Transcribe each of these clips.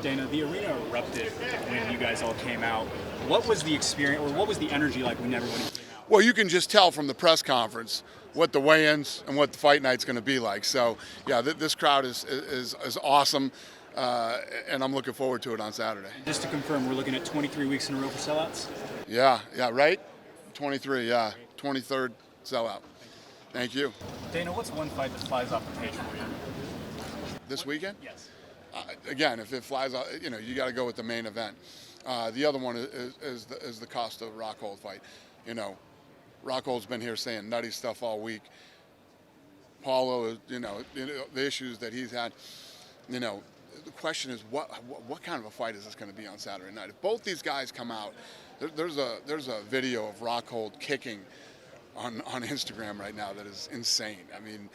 Dana, the arena erupted when you guys all came out. What was the experience, or what was the energy like when everyone came out? Well, you can just tell from the press conference what the weigh-ins and what the fight night's going to be like. So, yeah, this crowd is awesome, and I'm looking forward to it on Saturday. Just to confirm, we're looking at 23 weeks in a row for sellouts? Yeah, right? 23, yeah. 23rd sellout. Thank you. Dana, what's one fight that flies off the page for you? This weekend? Yes. Again, if it flies out, you got to go with the main event. The other one is the Costa Rockhold fight. Rockhold's been here saying nutty stuff all week. Paulo, the issues that he's had. The question is what kind of a fight is this going to be on Saturday night? If both these guys come out, there's a video of Rockhold kicking on Instagram right now that is insane. I mean,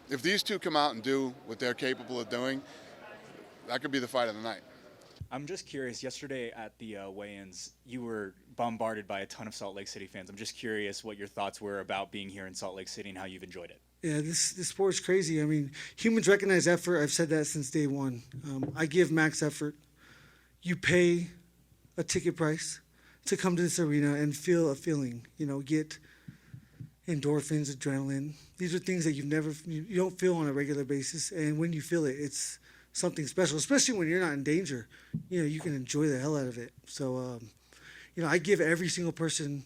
if these two come out and do what they're capable of doing, that could be the fight of the night. I'm just curious, yesterday at the weigh-ins, you were bombarded by a ton of Salt Lake City fans. I'm just curious what your thoughts were about being here in Salt Lake City and how you've enjoyed it. Yeah, this sport's crazy. I mean, humans recognize effort. I've said that since day one. I give max effort. You pay a ticket price to come to this arena and feel a feeling, get endorphins, adrenaline. These are things that you don't feel on a regular basis. And when you feel it, it's something special, especially when you're not in danger. You can enjoy the hell out of it. So, I give every single person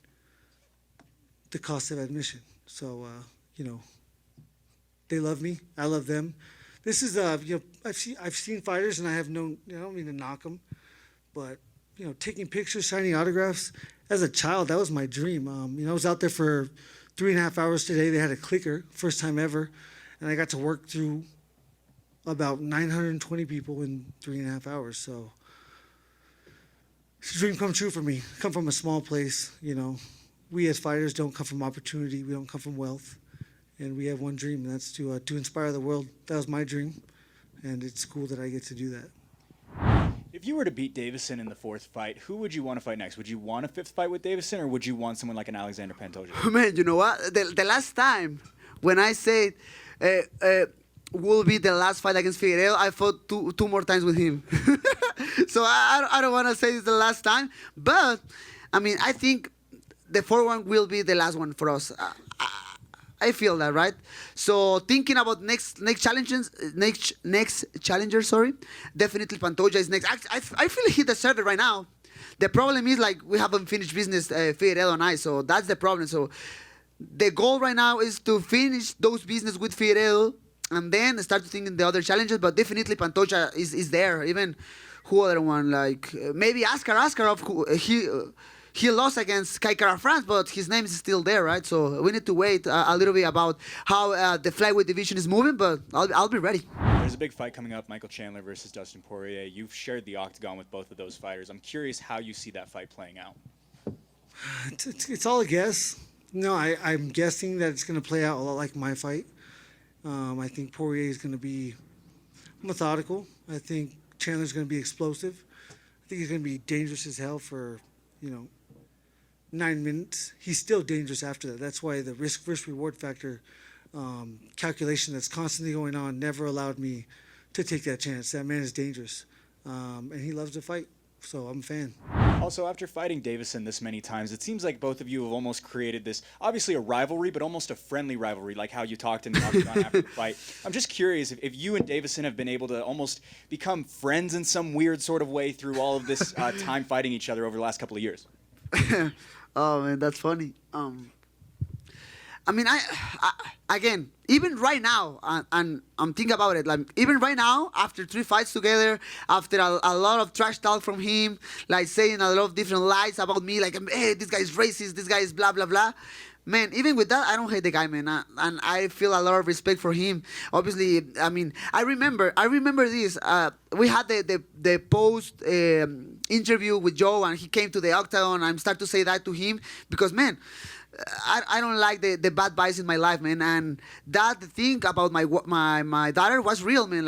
the cost of admission. So, they love me. I love them. This is, I've seen fighters, and I don't mean to knock them, but taking pictures, signing autographs. As a child, that was my dream. I was out there for 3.5 hours today. They had a clicker, first time ever, and I got to work through about 920 people in 3.5 hours. So it's a dream come true for me. I come from a small place. We as fighters don't come from opportunity. We don't come from wealth. And we have one dream, and that's to inspire the world. That was my dream, and it's cool that I get to do that. If you were to beat Deiveson in the fourth fight, who would you want to fight next? Would you want a fifth fight with Deiveson, or would you want someone like an Alexander Pantoja? Man, you know what? The last time when I said will be the last fight against Figueiredo, I fought two more times with him. So I don't want to say it's the last time, but I think the fourth one will be the last one for us. I feel that, right? So thinking about next challenger, definitely Pantoja is next. I feel he deserves it right now. The problem is we haven't finished business, Figueiredo and I, so that's the problem. So the goal right now is to finish those business with Figueiredo and then start to think in the other challenges. But definitely Pantoja is there. Even who other one, maybe Askarov, who he lost against Kai Kara France, but his name is still there, right? So we need to wait a little bit about how the flyweight division is moving, but I'll be ready. There's a big fight coming up, Michael Chandler versus Dustin Poirier. You've shared the octagon with both of those fighters. I'm curious how you see that fight playing out. It's all a guess. No, I'm guessing that it's going to play out a lot like my fight. I think Poirier is going to be methodical. I think Chandler's going to be explosive. I think he's going to be dangerous as hell for, 9 minutes. He's still dangerous after that. That's why the risk-reward factor calculation that's constantly going on never allowed me to take that chance. That man is dangerous, and he loves to fight, so I'm a fan. Also, after fighting Deiveson this many times, it seems like both of you have almost created this, obviously a rivalry, but almost a friendly rivalry, like how you talked in the octagon after the fight. I'm just curious if you and Deiveson have been able to almost become friends in some weird sort of way through all of this time fighting each other over the last couple of years. Oh man, that's funny. Again, even right now, and I'm thinking about it, even right now, after 3 fights together, after a lot of trash talk from him, saying a lot of different lies about me, hey, this guy is racist, this guy is blah, blah, blah. Man, even with that, I don't hate the guy, man, and I feel a lot of respect for him. Obviously, I remember this. We had the post interview with Joe, and he came to the octagon. I'm start to say that to him because, man, I don't like the bad vibes in my life, man. And that thing about my daughter was real, man.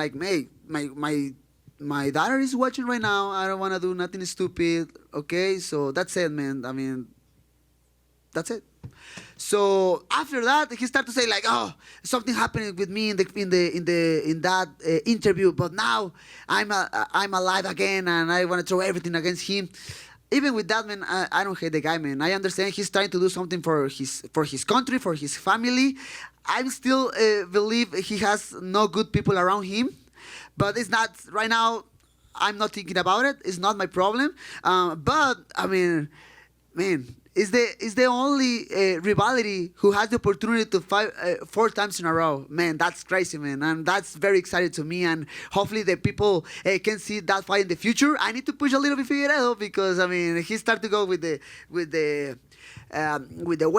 My daughter is watching right now. I don't want to do nothing stupid. Okay, so that's it, man. That's it. So after that, he started to say like, "Oh, something happened with me in that interview, but now I'm alive again, and I want to throw everything against him." Even with that, man, I don't hate the guy, man. I understand he's trying to do something for his country, for his family. I still believe he has no good people around him, but it's not right now. I'm not thinking about it. It's not my problem. But I mean, man, is the only rivalry who has the opportunity to fight 4 times in a row. Man, that's crazy, man, and that's very exciting to me. And hopefully the people can see that fight in the future. I need to push a little bit Figueiredo because I mean he started to go with the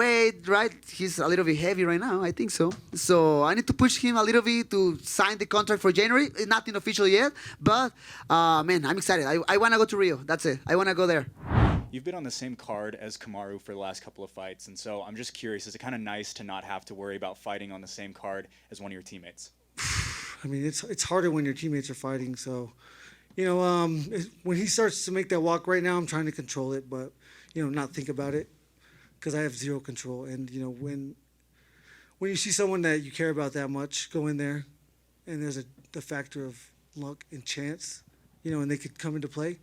weight, right? He's a little bit heavy right now, I think so. So I need to push him a little bit to sign the contract for January. It's nothing official yet, but man, I'm excited. I want to go to Rio. That's it. I want to go there. You've been on the same card as Kamaru for the last couple of fights, and so I'm just curious, is it kind of nice to not have to worry about fighting on the same card as one of your teammates? I mean, it's harder when your teammates are fighting. So, when he starts to make that walk right now, I'm trying to control it, but not think about it because I have zero control. And when you see someone that you care about that much go in there, and there's the factor of luck and chance, and they could come into play,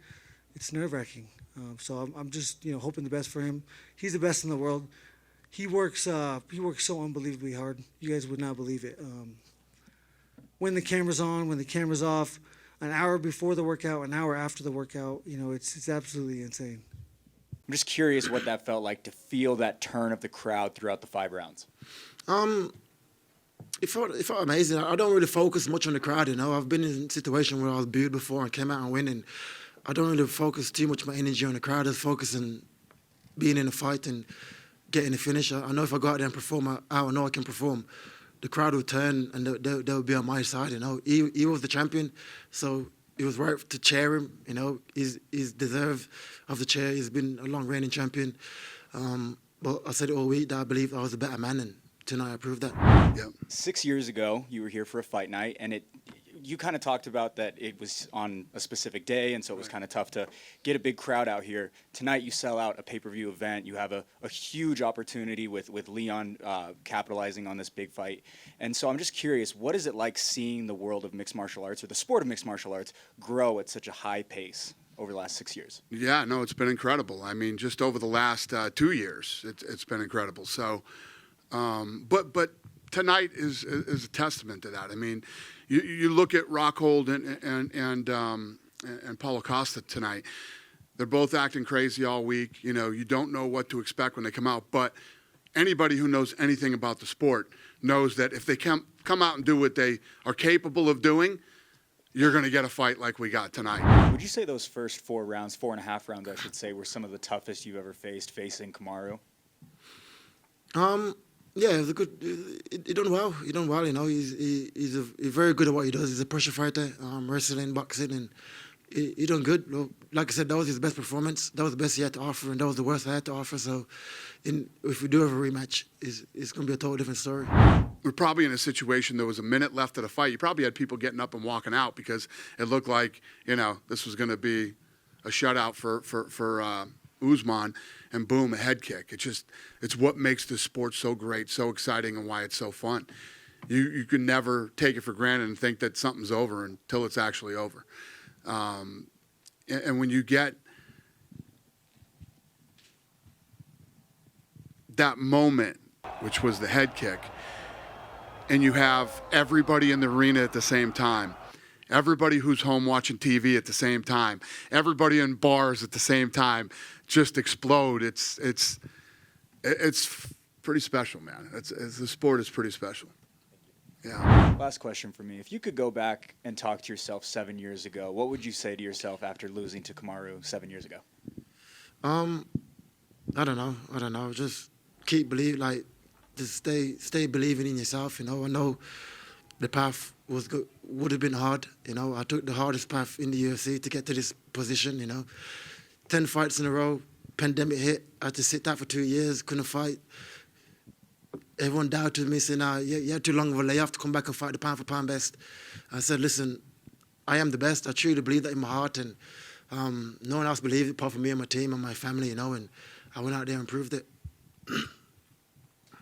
it's nerve-wracking. So I'm just hoping the best for him. He's the best in the world. He works so unbelievably hard. You guys would not believe it. When the camera's on, when the camera's off, an hour before the workout, an hour after the workout, it's absolutely insane. I'm just curious what that felt like to feel that turn of the crowd throughout the 5 rounds. It felt amazing. I don't really focus much on the crowd, I've been in a situation where I was booed before and came out and winning. I don't really focus too much of my energy on the crowd. I just focus on being in a fight and getting the finish. I know if I go out there and perform, I know I can perform. The crowd will turn and they'll be on my side. He was the champion, so it was right to cheer him. He's deserved of the chair. He's been a long reigning champion. But I said it all week that I believe I was a better man, and tonight I proved that. Yeah. 6 years ago, you were here for a fight night, and you kind of talked about that it was on a specific day, and so it was kind of tough to get a big crowd out here. Tonight, you sell out a pay-per-view event. You have a huge opportunity with Leon capitalizing on this big fight. And so I'm just curious, what is it like seeing the world of mixed martial arts, or the sport of mixed martial arts, grow at such a high pace over the last 6 years? Yeah, no, it's been incredible. I mean, just over the last 2 years, it's been incredible. So, but tonight is a testament to that. I mean, you look at Rockhold and Paulo Costa tonight. They're both acting crazy all week. You don't know what to expect when they come out. But anybody who knows anything about the sport knows that if they come out and do what they are capable of doing, you're going to get a fight like we got tonight. Would you say those first 4 rounds, 4.5 rounds, I should say, were some of the toughest you've ever faced facing Kamaru? Yeah, it was a good. He done well. He done well. He's very good at what he does. He's a pressure fighter, wrestling, boxing, and he done good. Like I said, that was his best performance. That was the best he had to offer, and that was the worst I had to offer. So, if we do have a rematch, it's going to be a totally different story. We're probably in a situation, there was a minute left of the fight. You probably had people getting up and walking out because it looked like, this was going to be a shutout for Usman, and boom, a head kick. It's what makes this sport so great, so exciting, and why it's so fun. You can never take it for granted and think that something's over until it's actually over. And when you get that moment, which was the head kick, and you have everybody in the arena at the same time, everybody who's home watching TV at the same time, everybody in bars at the same time, just explode. It's pretty special, man. The sport is pretty special. Yeah. Last question for me. If you could go back and talk to yourself 7 years ago, what would you say to yourself after losing to Kamaru 7 years ago? I don't know. Just keep believing, just stay believing in yourself. I know the path would have been hard. I took the hardest path in the UFC to get to this position. 10 fights in a row. Pandemic hit. I had to sit down for 2 years. Couldn't fight. Everyone doubted me, saying, you had too long of a layoff to come back and fight the pound for pound best. I said, listen, I am the best. I truly believe that in my heart, and no one else believed it apart from me and my team and my family, and I went out there and proved it.